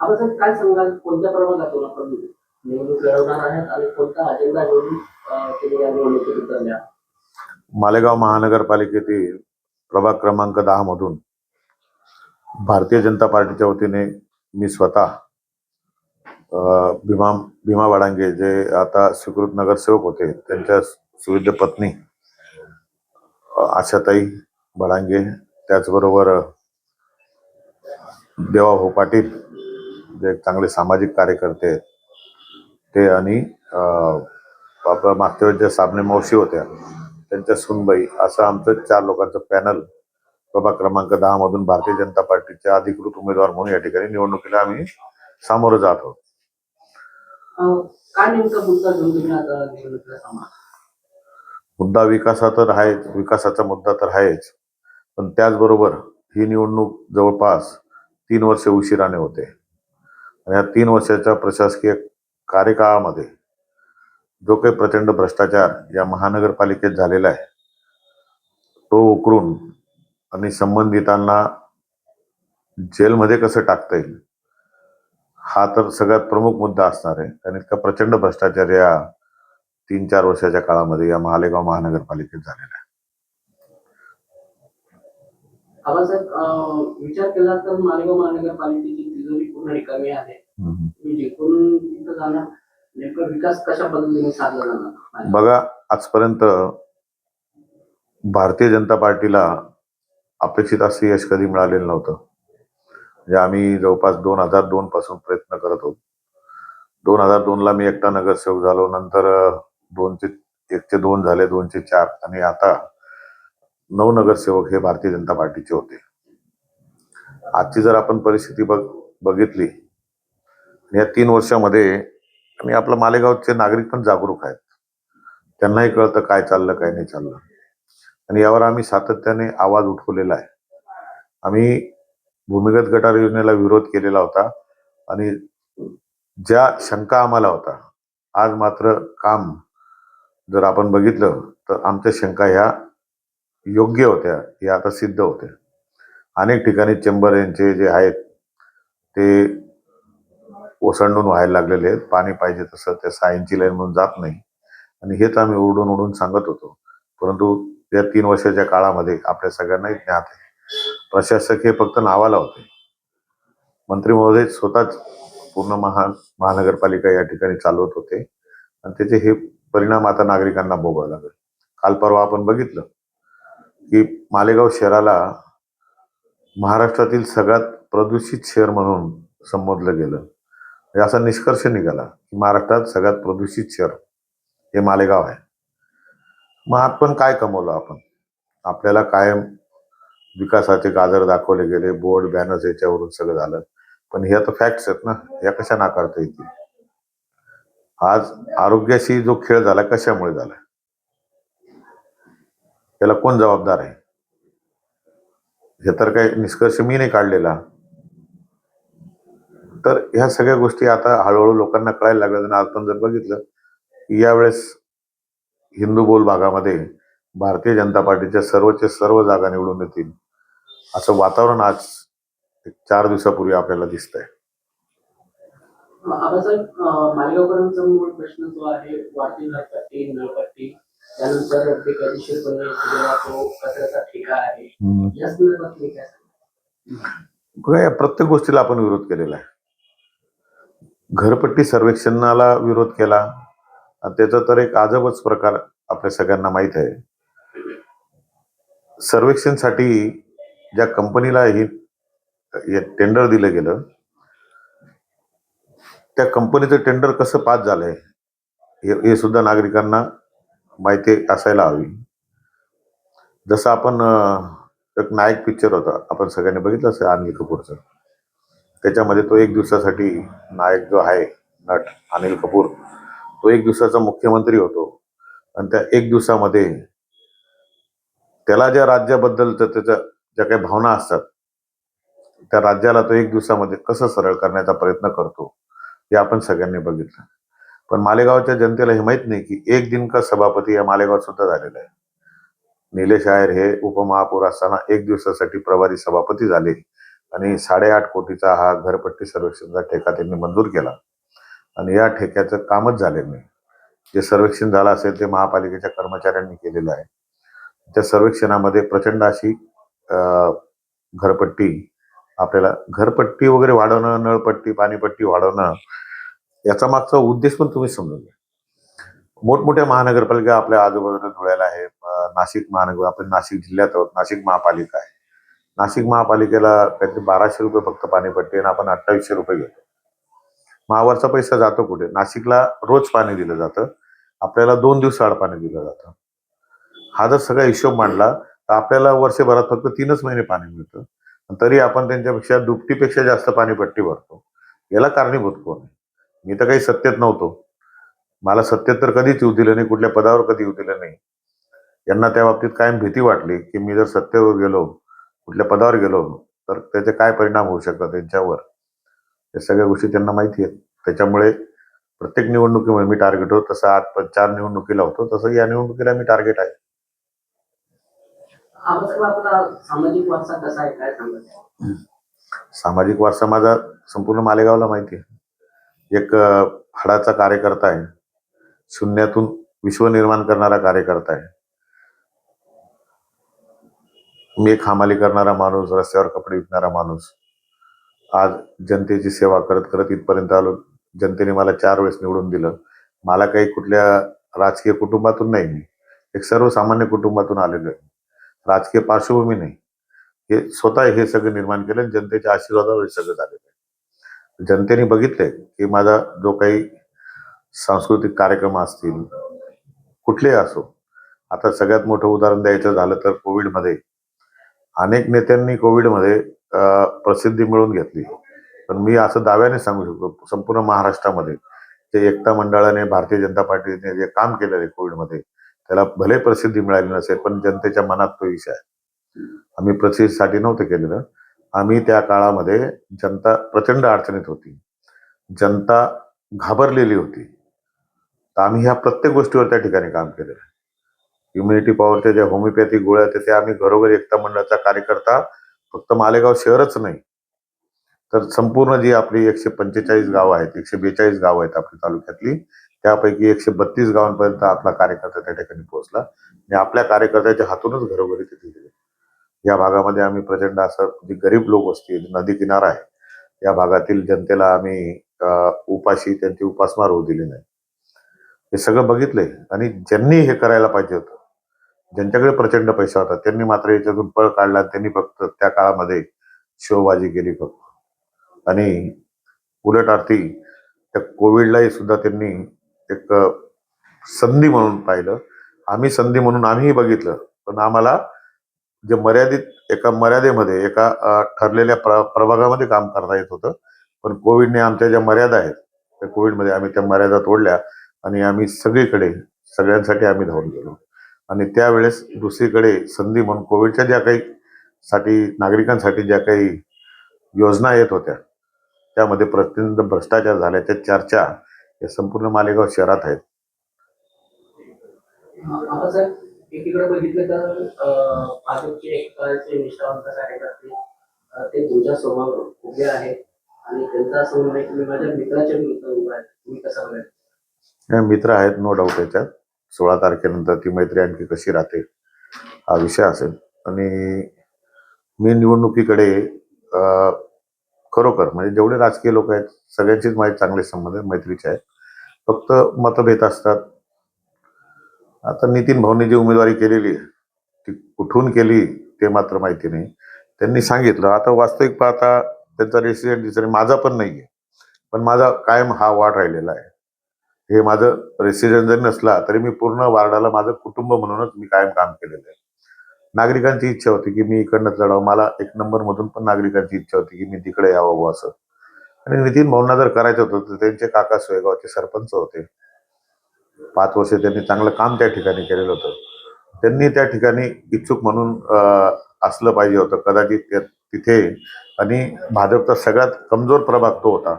आपण सर काय सांगाल कोणत्या प्रभागातून आपण निवडणूक लढवणार आहेत आणि कोणता अजेंडा घेऊन तुम्ही या निवडणुकीत उतरल्या? मालेगाव महानगरपालिकेतील प्रभाग क्रमांक 10 मधून भारतीय जनता पार्टीच्या वतीने मी स्वतः भीमा भीमा वाडांगे जे आता स्वीकृत नगरसेवक होते त्यांच्या सुविद्य पत्नी आशाताई बडांगे, त्याचबरोबर देवाभाऊ पाटील जे एक चांगले सामाजिक कार्यकर्ते आहेत ते, आणि आपल्या मागच्या वेळेस ज्या साबणे मावशी होत्या त्यांच्या सुनबाई, असं आमचं 4 लोकांचं पॅनल प्रभाग क्रमांक 10 मधून भारतीय जनता पार्टीचे अधिकृत उमेदवार म्हणून या ठिकाणी निवडणुकीला आम्ही सामोरं जात आहोत. काय नेमका मुद्दा घेऊन तुम्ही आता निवडणुकीला सामोरं? मुद्दा विकासाचा मुद्दा तर आहेच, पण त्याचबरोबर ही निवडणूक जवळपास 3 वर्ष उशिराने होते आणि या 3 वर्षाच्या प्रशासकीय कार्यकाळामध्ये जो काही प्रचंड भ्रष्टाचार या महानगरपालिकेत झालेला आहे तो उकरून आणि संबंधितांना जेलमध्ये कसं टाकता येईल हा तर सगळ्यात प्रमुख मुद्दा असणार आहे. कारण इतका प्रचंड भ्रष्टाचार या 3-4 वर्षाच्या काळामध्ये या मालेगाव महानगरपालिकेत झालेला आहे. आपण सर विचार केला तर मालेगाव महानगरपालिकेची तिजोरी पूर्ण रिकामी आहे. तुम्ही जिंकून तिथं जाणार, नेमका विकास कशा पद्धतीने साधला जाणार? बघा, आजपर्यंत भारतीय जनता पार्टीला अपेक्षित असं यश कधी मिळालेलं नव्हतं. म्हणजे आम्ही जवळपास 2002 पासून प्रयत्न करत होतो. 2002 ला मी एकटा नगरसेवक झालो, नंतर 1 चे 2 झाले, 2 चे 4, आणि आता 9 नगरसेवक हे भारतीय जनता पार्टीचे होते. आजची जर आपण परिस्थिती बघितली या 3 वर्षामध्ये, आणि आपलं मालेगावचे नागरिक पण जागरूक आहेत, त्यांनाही कळतं काय चाललं काय नाही चाललं, आणि यावर आम्ही सातत्याने आवाज उठवलेला आहे. आम्ही भूमिगत गटार योजनेला विरोध केलेला होता आणि ज्या शंका आम्हाला होता, आज मात्र काम जर आपण बघितलं तर आमच्या शंका ह्या योग्य होत्या, या आता सिद्ध होत्या. अनेक ठिकाणी चेंबर यांचे जे आहेत ते ओसंडून व्हायला लागलेले आहेत. पाणी पाहिजे तसं त्या 6 इंची लाईन म्हणून जात नाही, आणि हेच आम्ही ओरडून सांगत होतो. परंतु या 3 वर्षाच्या काळामध्ये आपल्या सगळ्यांनाही ज्ञात आहे, प्रशासक हे फक्त नावाला होते. मंत्री महोदय स्वतःच पूर्ण महानगरपालिका या ठिकाणी चालवत होते, आणि त्याचे हे परिणाम आता नागरिकांना भोगावे लागले. काल परवा आपण बघितलं की मालेगाव शहराला महाराष्ट्रातील सगळ्यात प्रदूषित शहर म्हणून संबोधलं गेलं. असा निष्कर्ष निघाला की महाराष्ट्रात सगळ्यात प्रदूषित शहर हे मालेगाव आहे. मग आपण काय कमवलं? आपल्याला कायम विकासाचे गाजर दाखवले गेले, बोर्ड बॅनर्स याच्यावरून सगळं झालं, पण हे आता फॅक्ट्स आहेत ना, या कशा नाकारता येतील? आज आरोग्याशी जो खेळ झाला कशामुळे झाला, याला कोण जबाबदार आहे? हे तर काही निष्कर्ष मी नाही काढलेला. तर ह्या सगळ्या गोष्टी आता हळूहळू लोकांना कळायला लागल्या. आणि आपण जर बघितलं की यावेळेस हिंदू भागामध्ये भारतीय जनता पार्टीच्या सर्वच्या सर्व जागा निवडून येतील असं वातावरण आज 4 दिवसापूर्वी आपल्याला दिसतंय. मालेगावकरांचा मूळ प्रश्न जो आहे, वाढती नळपट्टी, त्यानंतर बेकायदेशीरपणे तो कचऱ्याचा ठेका आहे, या संदर्भात तुम्ही काय सांगा? या प्रत्येक गोष्टीला आपण विरोध केलेला आहे. घरपट्टी सर्वेक्षणाला विरोध केला, त्याचा तर एक अजबच प्रकार आपल्या सगळ्यांना माहित आहे. सर्वेक्षणसाठी ज्या कंपनीला ही टेंडर दिलं गेलं, त्या कंपनीचं टेंडर कसं पास झालंय हे सुद्धा नागरिकांना माहिती असायला हवी. जसं आपण एक नायक पिक्चर होता, आपण सगळ्यांनी बघितलं असेल, अनिल कपूरचं. त्याच्यामध्ये तो 1 दिवसासाठी नायक जो आहे नट अनिल कपूर, तो 1 दिवसाचा मुख्यमंत्री होतो, आणि त्या 1 दिवसामध्ये त्याला ज्या राज्याबद्दल त्याच्या ज्या काही भावना असतात त्या राज्याला तो 1 दिवसामध्ये कसं सरळ करण्याचा प्रयत्न करतो हे आपण सगळ्यांनी बघितलं. पण मालेगावच्या जनतेला हे माहित नाही की 1 दिन का सभापती या मालेगावात सुद्धा झालेला आहे. निलेश आयर हे उपमहापौर असताना 1 दिवसासाठी प्रभारी सभापती झाले, आणि 8.5 कोटीचा हा घरपट्टी सर्वेक्षणचा ठेका त्यांनी मंजूर केला आणि या ठेक्याचं कामच झालेलं नाही. जे सर्वेक्षण झालं असेल ते महापालिकेच्या कर्मचाऱ्यांनी केलेलं आहे. त्या सर्वेक्षणामध्ये प्रचंड अशी घरपट्टी आपल्याला घरपट्टी वगैरे वाढवणं, नळपट्टी, पाणीपट्टी वाढवणं याचा मागचा उद्देश पण तुम्ही समजून घ्या. मोठमोठ्या महानगरपालिका आपल्या आजूबाजूला धुळ्याला आहे. नाशिक महानगर, आपण नाशिक जिल्ह्यात आहोत. नाशिक महापालिका आहे. नाशिक महापालिकेला काहीतरी 1200 रुपये फक्त पाणीपट्टी आणि आपण 2800 रुपये घेतो. महावरचा पैसा जातो कुठे? नाशिकला रोज पाणी दिलं जातं, आपल्याला 2 दिवस आड पाणी दिलं जातं. हा जर सगळा हिशोब मांडला तर आपल्याला वर्षभरात फक्त 3च महिने पाणी मिळतं, तरी आपण त्यांच्यापेक्षा दुपटीपेक्षा जास्त पाणीपट्टी भरतो. याला कारणीभूत कोण आहे? मी तर काही सत्तेत नव्हतो, मला सत्तेत तर कधीच येऊ दिलं नाही, कुठल्या पदावर कधी येऊ दिलं नाही. यांना त्या बाबतीत कायम भीती वाटली की मी जर सत्तेवर गेलो, कुठल्या पदावर गेलो तर त्याचे काय परिणाम होऊ शकतात त्यांच्यावर, या सगळ्या गोष्टी त्यांना माहिती आहेत. त्याच्यामुळे प्रत्येक निवडणुकीमध्ये मी टार्गेट होतो. तसं 4 निवडणुकीला होतो, तसं या निवडणुकीला मी टार्गेट आहे. आपला सामाजिक वारसा कसा आहे, काय सांगत? सामाजिक वारसा माझा संपूर्ण मालेगावला माहिती आहे. एक हाडाचा कार्यकर्ता आहे, शून्यातून विश्व निर्माण करणारा कार्यकर्ता आहे. मी एक हमाली करणारा माणूस, रस्त्यावर कपडे विकणारा माणूस, आज जनतेची सेवा करत करत इथपर्यंत आलो. जनतेने मला 4 वेळेस निवडून दिलं. मला काही कुठल्या राजकीय कुटुंबातून नाही, मी एक सर्वसामान्य कुटुंबातून आलेलो आहे. राजकीय पार्श्वभूमी नाही, हे स्वतः हे सगळं निर्माण केलं. जनतेच्या आशीर्वादावर हे सगळं झालेलं आहे. जनतेने बघितलंय की माझा जो काही सांस्कृतिक कार्यक्रम असतील, कुठलेही असो. आता सगळ्यात मोठं उदाहरण द्यायचं झालं तर कोविडमध्ये अनेक नेत्यांनी कोविडमध्ये प्रसिद्धी मिळवून घेतली, पण मी असं दाव्याने सांगू शकतो संपूर्ण महाराष्ट्रामध्ये जे एकता मंडळाने, भारतीय जनता पार्टीने जे काम केलेलं आहे कोविडमध्ये, त्याला भले प्रसिद्धी मिळाली नसेल, पण जनतेच्या मनात तो विषय आहे. आम्ही प्रसिद्धीसाठी नव्हतं केलेलं. आम्ही त्या काळामध्ये जनता प्रचंड अडचणीत होती, जनता घाबरलेली होती, तर आम्ही ह्या प्रत्येक गोष्टीवर त्या ठिकाणी काम केलेलं आहे. इम्युनिटी पॉवरच्या ज्या होमिओपॅथिक गोळ्या होत्या त्या आम्ही घरोघरी एकता मंडळाचा कार्यकर्ता, फक्त मालेगाव शहरच नाही तर संपूर्ण जी आपली 145 गावं आहेत, 142 गावं आहेत आपल्या तालुक्यातली, त्यापैकी 132 गावांपर्यंत आपला कार्यकर्ता त्या ठिकाणी पोहोचला आणि आपल्या कार्यकर्त्याच्या हातूनच घरोघरी तिथे गेले. या भागामध्ये आम्ही प्रचंड असं जी गरीब लोक वस्ती, नदी किनारा आहे, या भागातील जनतेला आम्ही उपाशी, त्यांची उपासमार होऊ दिली नाही. हे सगळं बघितलंय आणि ज्यांनी हे करायला पाहिजे होतं, ज्यांच्याकडे प्रचंड पैसा होता, त्यांनी मात्र याच्यातून पळ काढला. त्यांनी फक्त त्या काळामध्ये शोबाजी केली फक्त, आणि उलट अर्थी त्या कोविडलाही सुद्धा त्यांनी एक संधी म्हणून पाहिलं. आम्ही संधी म्हणून आम्हीही बघितलं, पण आम्हाला जे मर्यादित एका मर्यादेमध्ये एका ठरलेल्या प्रभागामध्ये काम करता येत होतं, पण कोविडने आमच्या ज्या मर्यादा आहेत त्या कोविडमध्ये आम्ही त्या मर्यादा तोडल्या आणि आम्ही सगळीकडे सगळ्यांसाठी आम्ही धावून गेलो. आणि त्यावेळेस दुसरीकडे संधी म्हणून कोविडच्या ज्या काही साठी नागरिकांसाठी ज्या काही योजना येत होत्या त्यामध्ये प्रचंड भ्रष्टाचार झाल्याच्या चर्चा या संपूर्ण मालेगाव शहरात आहेत. साहेब, एकीकडे बघितलं तर भाजपचे एक प्रकारचे निष्ठावंत कार्यकर्ते ते तुमच्या समोर उभे आहेत आणि त्यांचा असं म्हणणं आहे की मी माझ्या मित्राच्या विरुद्ध उभा आहे, तुम्ही कसं बघायचं? मित्र आहेत, नो डाऊट. याच्यात 16 तारखेनंतर ती मैत्री आणखी कशी राहते हा विषय असेल. आणि मी निवडणुकीकडे खरोखर म्हणजे जेवढे राजकीय लोक आहेत सगळ्यांचीच माझे चांगले संबंध आहेत, मैत्रीचे आहेत. फक्त मतभेद असतात. आता नितीन भाऊंनी जी उमेदवारी केलेली आहे ती कुठून केली ते मात्र माहिती नाही. त्यांनी सांगितलं. आता वास्तविक पाहता त्यांचा रेसिडेंट दिसत, माझा पण नाहीये, पण माझा कायम हा वाढ राहिलेला आहे. हे माझं रेसिडेंट जरी नसला तरी मी पूर्ण वार्डाला माझं कुटुंब म्हणूनच मी कायम काम केलेलं आहे. नागरिकांची इच्छा होती की मी इकडनं लढावं. मला 1 नंबर मधून पण नागरिकांची इच्छा होती की मी तिकडे यावं असं. आणि नितीन भाऊंना जर करायचं होतं तर त्यांचे काका सोयगावचे सरपंच होते. 5 वर्ष त्यांनी चांगलं काम त्या ठिकाणी केलेलं होतं. त्यांनी त्या ठिकाणी इच्छुक म्हणून असलं पाहिजे होतं कदाचित तिथे. आणि भाजपचा सगळ्यात कमजोर प्रभाग तो होता.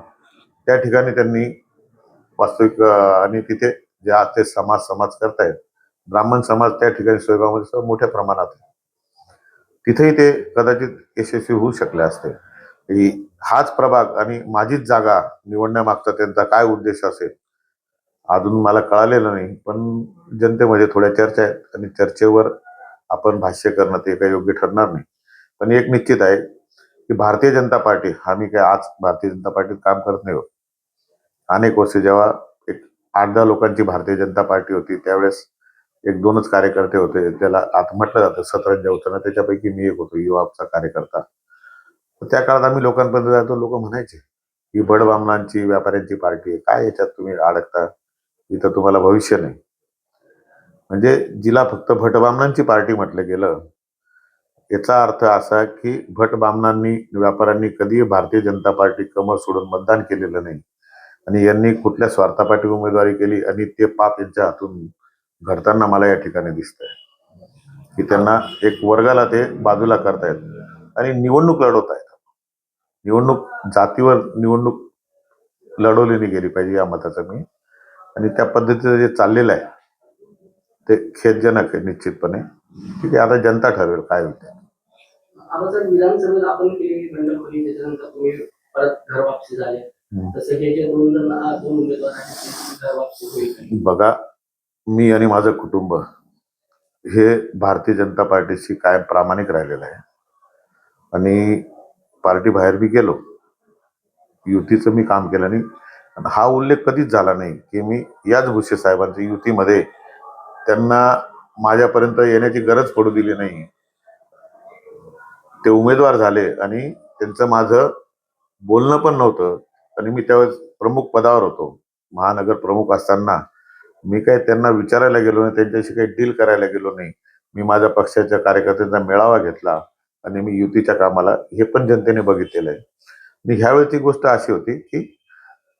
त्या ठिकाणी त्यांनी वास्तविक आणि तिथे जे आज ते समाज करतायत, ब्राह्मण समाज त्या ठिकाणी सोयगावमध्ये मोठ्या प्रमाणात आहे. तिथेही ते कदाचित यशस्वी होऊ शकले असते. की हाच प्रभाग आणि माझीच जागा निवडण्यामागचा त्यांचा काय उद्देश असेल अजून मला कळालेलं नाही. पण जनतेमध्ये थोड्या चर्चा आहेत आणि चर्चेवर आपण भाष्य करणं ते काही योग्य ठरणार नाही. पण एक निश्चित आहे की भारतीय जनता पार्टी, आम्ही काय आज भारतीय जनता पार्टीत काम करत नाही. अनेक वर्ष जेव्हा एक 8-10 लोकांची भारतीय जनता पार्टी होती त्यावेळेस 1-2च कार्यकर्ते होते. त्याला आता म्हटलं जातं सतरंजा होतं ना, त्याच्यापैकी मी एक होतो, युवाचा कार्यकर्ता. तर त्या काळात आम्ही लोकांपर्यंत जातो, लोक म्हणायचे ही बडबामणांची व्यापाऱ्यांची पार्टी आहे, काय याच्यात तुम्ही अडकता, इथं तुम्हाला भविष्य नाही. म्हणजे जिला फक्त भटबामणांची पार्टी म्हटलं गेलं, याचा अर्थ असा की भट बामणांनी व्यापाऱ्यांनी कधी भारतीय जनता पार्टी कमर सोडून मतदान केलेलं नाही आणि यांनी कुठल्या स्वार्थापाठी उमेदवारी केली आणि ते पाप यांच्या हातून घडताना मला या ठिकाणी दिसतंय की त्यांना एक वर्गाला ते बाजूला करतायत आणि निवडणूक लढवत आहेत. निवडणूक जातीवर निवडणूक लढवली नाही गेली पाहिजे या मताचं मी. आणि त्या पद्धतीचं जे चाललेलं आहे ते खेदजनक आहे निश्चितपणे. ठीक आहे, आता जनता ठरवेल काय होईल. आपण विधानसभेत आपण केलेली बंडखोरी त्याच्यानंतर तुम्ही परत घर वापसी झाले, तसं हे जे दोन उमेदवार आहेत घर वापसी होईल. बघा, मी आणि माझं कुटुंब हे भारतीय जनता पार्टीशी कायम प्रामाणिक राहिलेलं आहे आणि पार्टी बाहेर बी गेलो, युतीचं मी काम केलं नाही. हा उल्लेख कधीच झाला नाही की मी याच भुसे साहेबांच्या युतीमध्ये त्यांना माझ्यापर्यंत येण्याची गरज पडू दिली नाही. ते उमेदवार झाले आणि त्यांचं माझं बोलणं पण नव्हतं आणि मी त्यावेळेस प्रमुख पदावर होतो. महानगर प्रमुख असताना मी काही त्यांना विचारायला गेलो नाही, त्यांच्याशी काही डील करायला गेलो नाही. मी माझ्या पक्षाच्या कार्यकर्त्यांचा मेळावा घेतला आणि मी युतीच्या कामाला, हे पण जनतेने बघितलेलं आहे. आणि ह्यावेळेची गोष्ट अशी होती की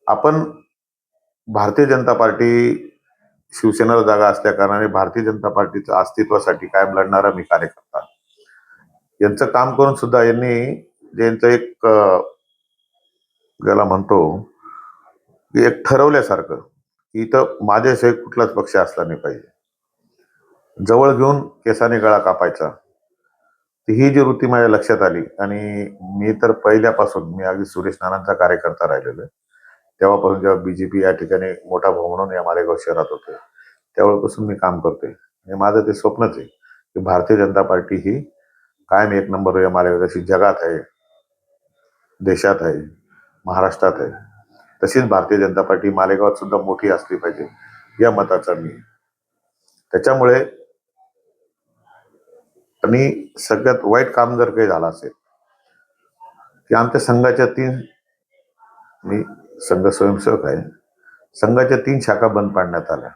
आपण भारतीय जनता पार्टी शिवसेनेला जागा असल्या कारणाने भारतीय जनता पार्टीच्या अस्तित्वासाठी कायम लढणारा मी कार्यकर्ता. यांचं काम करून सुद्धा यांनी यांचं एक ज्याला म्हणतो की एक ठरवल्यासारखं की इथं माझ्याशिवाय कुठलाच पक्ष असला नाही पाहिजे, जवळ घेऊन केसाने गळा कापायचा. ही जी वृत्ती माझ्या लक्षात आली आणि मी तर पहिल्यापासून मी अगदी सुरेश नानांचा कार्यकर्ता राहिलेलो आहे. तेव्हापासून जेव्हा बीजेपी या ठिकाणी मोठा भाऊ म्हणून या मालेगाव शहरात होते तेव्हापासून मी काम करतोय आणि माझं ते स्वप्नच आहे की भारतीय जनता पार्टी ही कायम एक नंबर या मालेगाव जशी जगात आहे, देशात आहे, महाराष्ट्रात आहे, तशीच भारतीय जनता पार्टी मालेगावात सुद्धा मोठी असली पाहिजे या मताचा मी. त्याच्यामुळे आणि सगळ्यात वाईट काम जर काही झालं असेल की आमच्या संघाच्या 3, मी संघ स्वयंसेवक आहे, संघाच्या 3 शाखा बंद पाडण्यात आल्या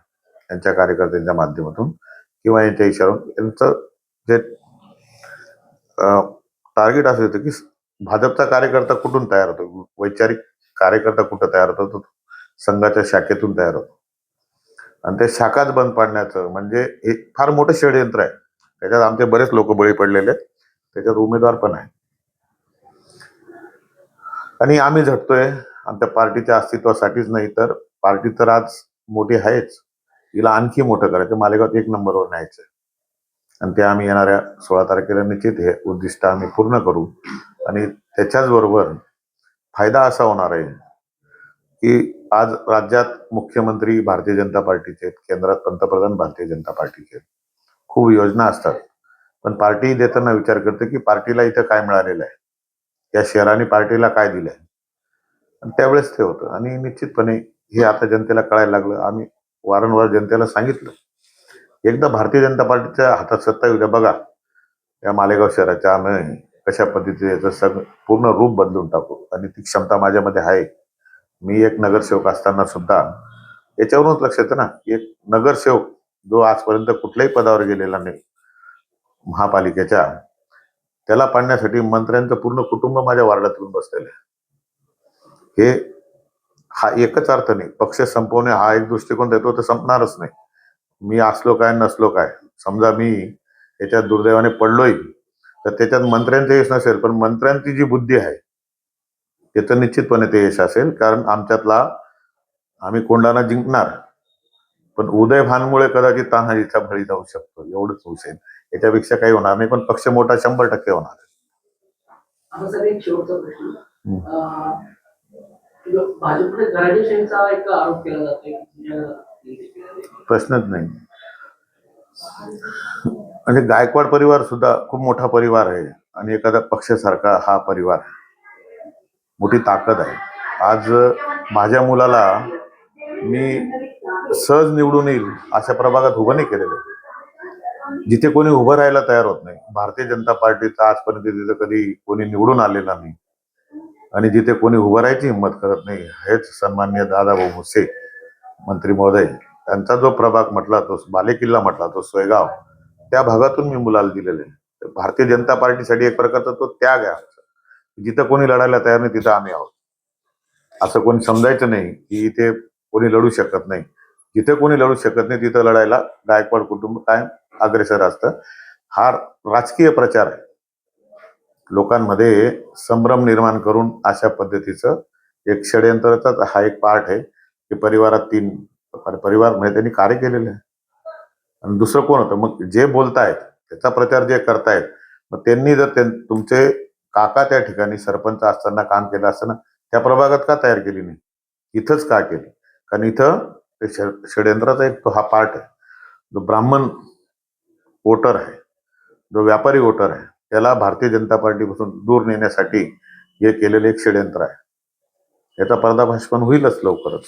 यांच्या कार्यकर्त्यांच्या माध्यमातून किंवा यांच्या इशाऱ्यावर. यांचं जे टार्गेट असं होतं की भाजपचा कार्यकर्ता कुठून तयार होतो, वैचारिक कार्यकर्ता कुठं तयार होतो, तो संघाच्या शाखेतून तयार होतो आणि त्या शाखाच बंद पाडण्याचं म्हणजे हे फार मोठं षडयंत्र आहे. त्याच्यात आमचे बरेच लोक बळी पडलेले आहेत, त्याच्यात उमेदवार पण आहे आणि आम्ही झटतोय आमच्या पार्टीच्या अस्तित्वासाठीच नाही तर पार्टी तर आज मोठी आहेच, तिला आणखी मोठं करायचं, मालेगावात 1 नंबरवर न्यायचं आणि ते आम्ही येणाऱ्या 16 तारखेला निश्चित हे उद्दिष्ट आम्ही पूर्ण करू. आणि त्याच्याच बरोबर फायदा असा होणार आहे की आज राज्यात मुख्यमंत्री भारतीय जनता पार्टीचे, केंद्रात पंतप्रधान भारतीय जनता पार्टीचे, खूप योजना असतात पण पार्टी देताना विचार करते की पार्टीला इथं काय मिळालेलं आहे, या शहराने पार्टीला काय दिलंय, आणि त्यावेळेस ते होतं. आणि निश्चितपणे हे आता जनतेला कळायला लागलं. आम्ही वारंवार जनतेला सांगितलं, एकदा भारतीय जनता पार्टीच्या हातात सत्ता येऊ द्या, बघा या मालेगाव शहराच्या आम्ही कशा पद्धतीने याचं सगळं पूर्ण रूप बदलून टाकू आणि ती क्षमता माझ्यामध्ये आहे. मी एक नगरसेवक असताना सुद्धा याच्यावरूनच लक्ष येतं ना, एक नगरसेवक जो आजपर्यंत कुठल्याही पदावर गेलेला नाही महापालिकेच्या, त्याला पाडण्यासाठी मंत्र्यांचं पूर्ण कुटुंब माझ्या वार्डात येऊन बसलेलं आहे. हे हा एकच अर्थ नाही, पक्ष संपवणे हा एक दृष्टिकोन देतो तर संपणारच नाही. मी असलो काय नसलो काय, समजा मी याच्यात दुर्दैवाने पडलोय तर त्याच्यात मंत्र्यांचं यश नसेल पण मंत्र्यांची जी बुद्धी आहे त्याचं निश्चितपणे ते यश असेल. कारण आमच्यातला आम्ही कोंडाणा जिंकणार पण उदय भानमुळे कदाचित तान्हाजीचा बळी जाऊ शकतो, एवढंच हुसेन, याच्यापेक्षा काही होणार नाही. पण पक्ष मोठा 100% होणार. आता सर एक शेवटचा प्रश्न. भाजपने घराणेशाहीचा एक आरोप केला जातोय. प्रश्नच नाही. म्हणजे गायकवाड परिवार सुद्धा खूप मोठा परिवार आहे आणि एखाद्या पक्षासारखा हा परिवार आहे. मोठी ताकद आहे. आज माझ्या मुलाला मी सहज निवडून येईल अशा प्रभागात उभं नाही केलेलं. जिथे कोणी उभं राहायला तयार होत नाही. भारतीय जनता पार्टीचा आजपर्यंत तिथे कधी कोणी निवडून आलेला नाही आणि जिथे कोणी उभं राहायची हिंमत करत नाही. हेच सन्माननीय दादाभाऊ भुसे मंत्री महोदय, त्यांचा जो प्रभाग म्हटला तो बालेकिल्ला म्हटला तो सोयगाव, त्या भागातून मी मुलाला दिलेले. भारतीय जनता पार्टीसाठी एक प्रकारचा तो त्याग आहे. जिथं कोणी लढायला तयार नाही तिथं आम्ही आहोत. असं कोणी समजायचं नाही की इथे कोणी लढू शकत नाही. जिथे कोणी लढू शकत नाही तिथं लढायला गायकवाड कुटुंब कायम अग्रेसर असतं. हा राजकीय प्रचार आहे. लोकांमध्ये संभ्रम निर्माण करून अशा पद्धतीचं एक षडयंत्राचा हा एक पार्ट आहे की परिवारात 3 परिवार म्हणजे त्यांनी कार्य केलेलं आहे. आणि दुसरं कोण होतं मग जे बोलतायत त्याचा प्रचार जे करतायत, मग त्यांनी जर तुमचे काका त्या ठिकाणी सरपंच असताना काम केलं असताना त्या प्रभागात का तयार केली नाही, इथंच का केली? कारण इथं ते षडयंत्राचा एक तो हा पार्ट आहे. जो ब्राह्मण वोटर आहे, जो व्यापारी वोटर आहे, त्याला भारतीय जनता पार्टीपासून दूर नेण्यासाठी हे केलेलं एक षडयंत्र आहे. याचा पर्दाफाश पण होईलच लवकरच.